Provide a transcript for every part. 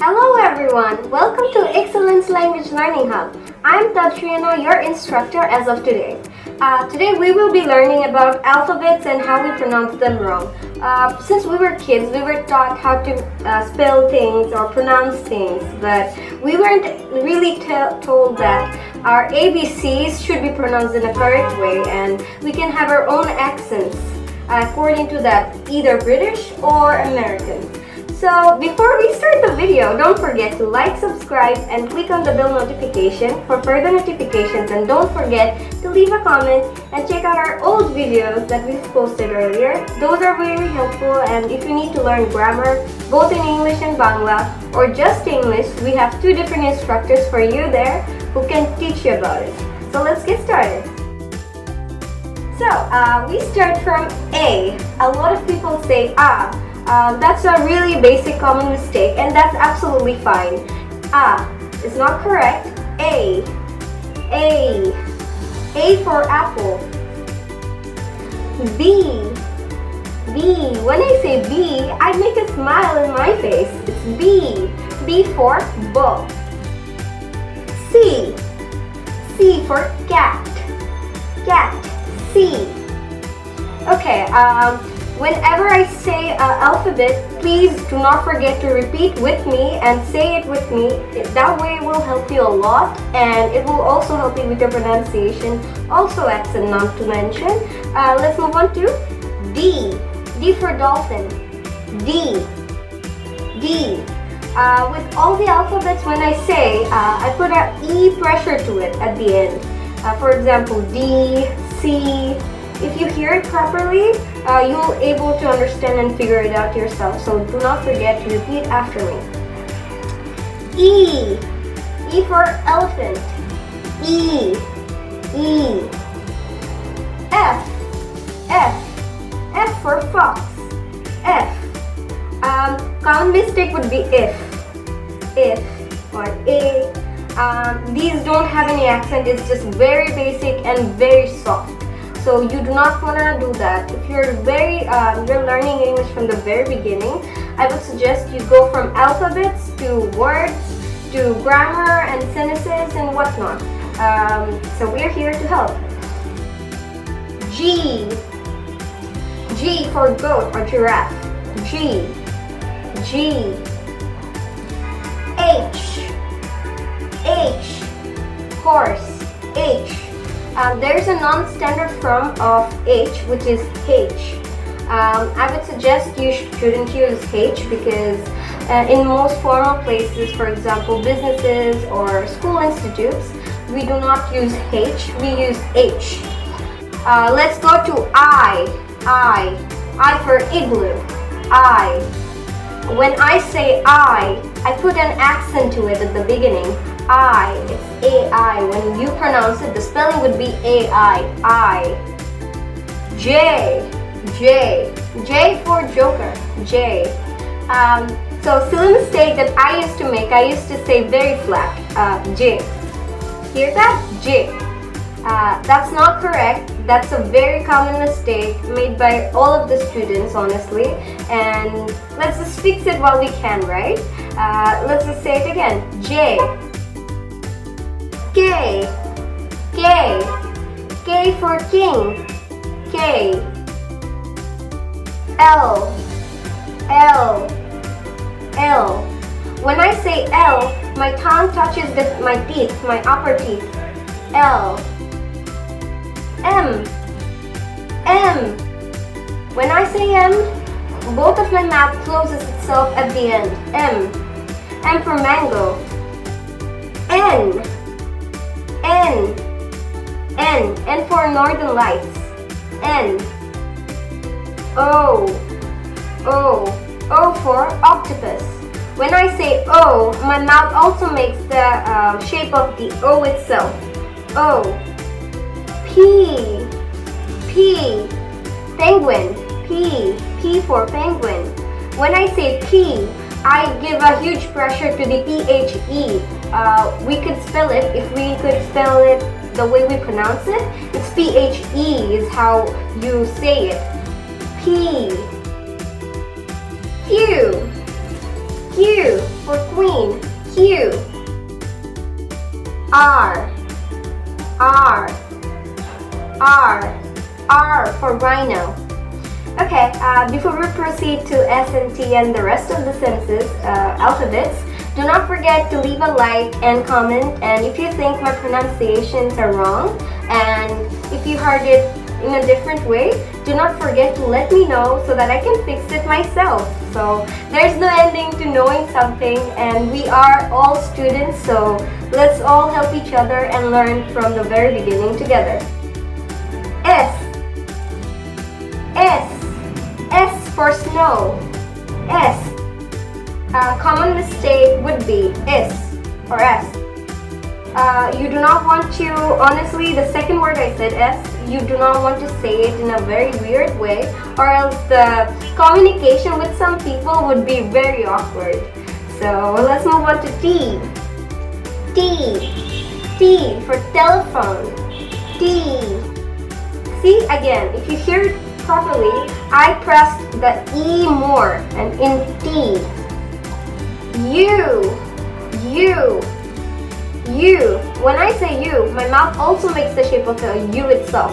Hello everyone! Welcome to Excellence Language Learning Hub. I'm Tatriana, your instructor as of today. Today we will be learning about alphabets and how we pronounce them wrong. Since we were kids, we were taught how to spell things or pronounce things, but we weren't really told that our ABCs should be pronounced in a correct way, and we can have our own accents according to that, either British or American. So before we start the video, don't forget to like, subscribe, and click on the bell notification for further notifications, and don't forget to leave a comment and check out our old videos that we've posted earlier. Those are very helpful, and if you need to learn grammar both in English and Bangla or just English, we have two different instructors for you there who can teach you about it. So let's get started. So we start from A. A lot of people say ah. That's a really basic common mistake, and that's absolutely fine. Is not correct. A for apple. B. When I say B, I make a smile in my face. It's B for ball. C for cat. C. Okay, whenever I say alphabet, please do not forget to repeat with me and say it with me. That way it will help you a lot, and it will also help you with your pronunciation, also accent not to mention. Let's move on to D. D for dolphin. D. With all the alphabets, when I say, I put an E pressure to it at the end. For example, D, C. If you hear it properly, you'll able to understand and figure it out yourself. So do not forget to repeat after me. E. E for elephant. E. F. F for fox. F. Common mistake would be if or A. These don't have any accent. It's just very basic and very soft. So you do not want to do that. If you're learning English from the very beginning, I would suggest you go from alphabets to words to grammar and sentences and whatnot. So we're here to help. G for goat or giraffe. G. H. Horse. H. There's a non-standard form of H, which is H. I would suggest you shouldn't use H because in most formal places, for example businesses or school institutes, we do not use H, we use H. Let's go to I. I for igloo. I. When I say I put an accent to it at the beginning. I. It's A-I. When you pronounce it, the spelling would be A-I. I. J for joker. J. So silly mistake that I used to make. I used to say very flat. J. Hear that? J. That's not correct. That's a very common mistake made by all of the students, honestly. And let's just fix it while we can, right? Let's just say it again. J. K for king. K. L. When I say L, my tongue touches my teeth, my upper teeth. L. M. When I say M, both of my mouth closes itself at the end. M. M for mango. N for northern lights. N. O for octopus. When I say O, my mouth also makes the shape of the O itself. O. P penguin. P for penguin. When I say P, I give a huge pressure to the PHE. We could spell it, if we could spell it the way we pronounce it, it's PHE is how you say it. Q for queen. R, R, R, R for rhino. Okay, before we proceed to S and T and the rest of the sentences, alphabets, do not forget to leave a like and comment, and if you think my pronunciations are wrong and if you heard it in a different way, do not forget to let me know so that I can fix it myself. So there's no ending to knowing something, and we are all students, so let's all help each other and learn from the very beginning together. S, S, S for snow. S. A common mistake would be is or S. You do not want to, honestly, the second word I said S, you do not want to say it in a very weird way, or else the communication with some people would be very awkward. So let's move on to T. T. T for telephone. T. See, again, if you hear it properly, I pressed the E more, and in T. U. U. U. When I say U, my mouth also makes the shape of the U itself.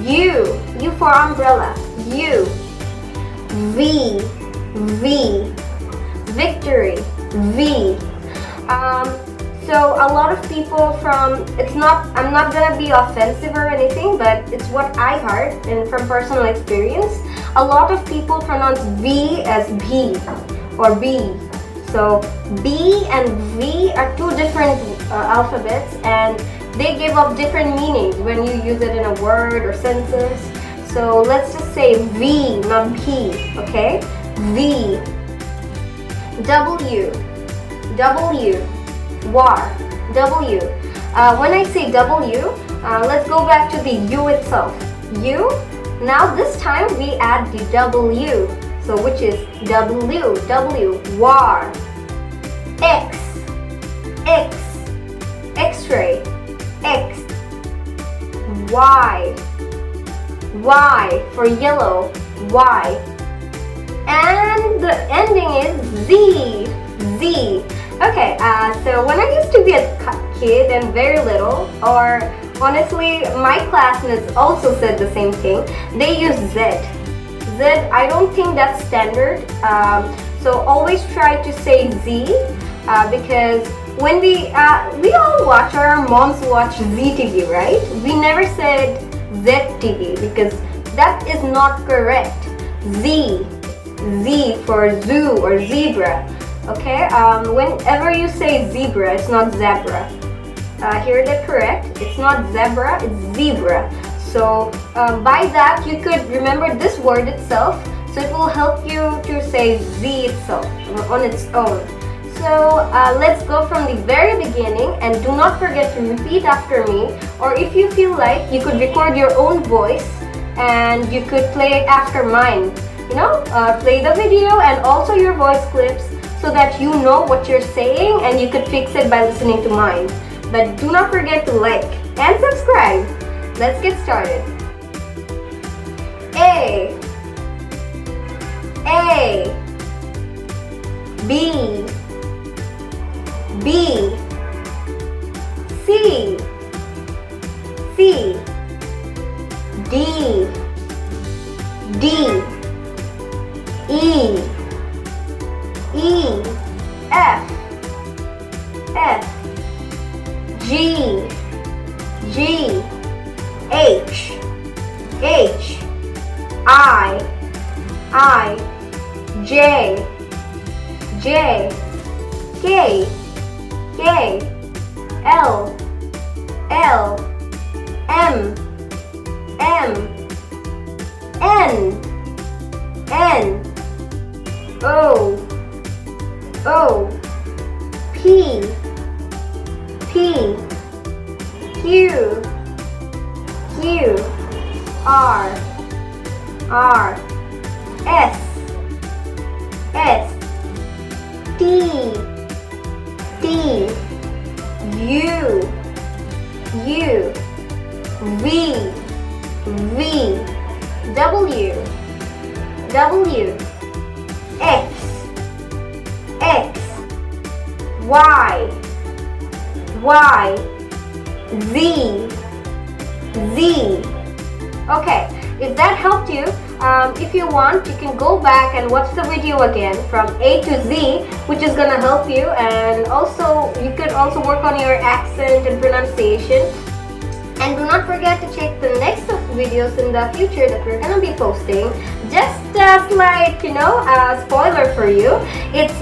U. U for umbrella. U. V. V. Victory. V. So a lot of people from, I'm not gonna be offensive or anything, but it's what I heard and from personal experience. A lot of people pronounce V as B or B. So B and V are two different alphabets, and they give off different meanings when you use it in a word or sentence. So let's just say V, not P, okay? V. W. W. War. W. When I say W, let's go back to the U itself. U. Now this time we add the W. So which is W. W. War. X. X. X-ray. X. Y. Y for yellow. Y. And the ending is Z. Z. Okay, so when I used to be a kid and very little, or honestly, my classmates also said the same thing, they use Z. Z, I don't think that's standard, so always try to say Z, because when we all watch, or our moms watch ZTV, right? We never said ZTV, because that is not correct. Z. Z for zoo or zebra. Okay, whenever you say zebra, it's not zebra. Hear that correct? It's not zebra, it's zebra. So by that, you could remember this word itself, so it will help you to say Z itself on its own. So let's go from the very beginning, and do not forget to repeat after me, or if you feel like, you could record your own voice and you could play it after mine. You know, play the video and also your voice clips, so that you know what you're saying and you could fix it by listening to mine. But do not forget to like and subscribe. Let's get started. A. A. B. B. C. C. D. D. E. E. F. F. G. G. H. H. I. J. J. K. K. L. M. N. O. P. Q. R. S. T. U. V. W. X. Y. Z, Z. Okay, if that helped you, if you want, you can go back and watch the video again from A to Z, which is gonna help you, and also you could also work on your accent and pronunciation. And do not forget to check the next videos in the future that we're gonna be posting. Just like, a spoiler for you,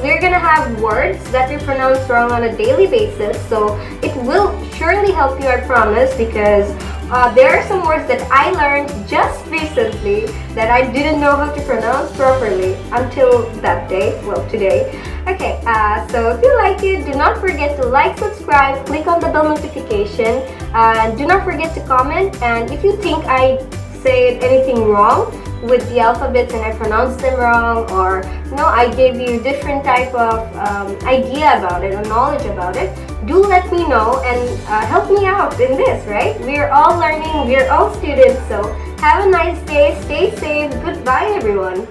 we're gonna have words that we pronounce wrong on a daily basis. So it will surely help you, I promise, because there are some words that I learned just recently that I didn't know how to pronounce properly until that day, well, today. Okay, so if you like it, do not forget to like, subscribe, click on the bell notification, and do not forget to comment. And if you think I said anything wrong with the alphabets and I pronounced them wrong, or I gave you different type of idea about it or knowledge about it, do let me know and help me out in this, right? We're all learning, we're all students, so have a nice day, stay safe, goodbye everyone.